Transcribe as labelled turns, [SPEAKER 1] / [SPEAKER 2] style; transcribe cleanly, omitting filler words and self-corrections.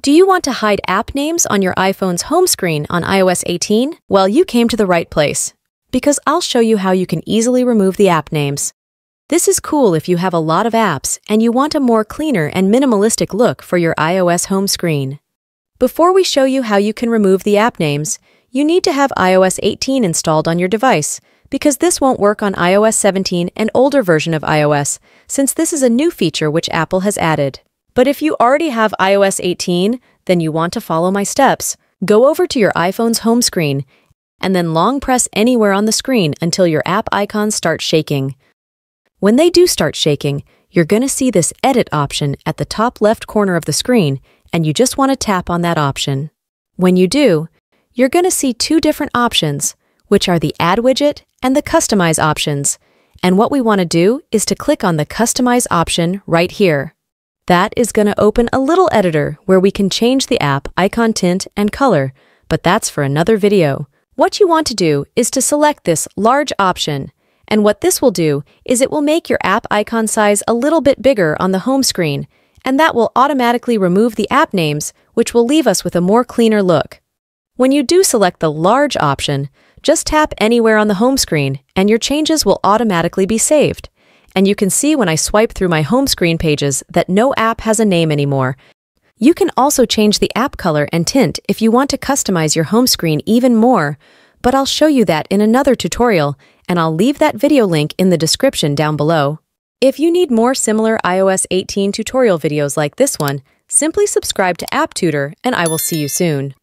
[SPEAKER 1] Do you want to hide app names on your iPhone's home screen on iOS 18? Well, you came to the right place, because I'll show you how you can easily remove the app names. This is cool if you have a lot of apps and you want a more cleaner and minimalistic look for your iOS home screen. Before we show you how you can remove the app names, you need to have iOS 18 installed on your device, because this won't work on iOS 17 and older version of iOS, since this is a new feature which Apple has added. But if you already have iOS 18, then you want to follow my steps. Go over to your iPhone's home screen, and then long press anywhere on the screen until your app icons start shaking. When they do start shaking, you're going to see this Edit option at the top left corner of the screen, and you just want to tap on that option. When you do, you're going to see two different options, which are the Add widget and the Customize options. And what we want to do is to click on the Customize option right here. That is going to open a little editor where we can change the app icon tint and color, but that's for another video. What you want to do is to select this large option, and what this will do is it will make your app icon size a little bit bigger on the home screen, and that will automatically remove the app names, which will leave us with a more cleaner look. When you do select the large option, just tap anywhere on the home screen, and your changes will automatically be saved. And you can see when I swipe through my home screen pages that no app has a name anymore. You can also change the app color and tint if you want to customize your home screen even more, but I'll show you that in another tutorial, and I'll leave that video link in the description down below. If you need more similar iOS 18 tutorial videos like this one, simply subscribe to App Tutor, and I will see you soon.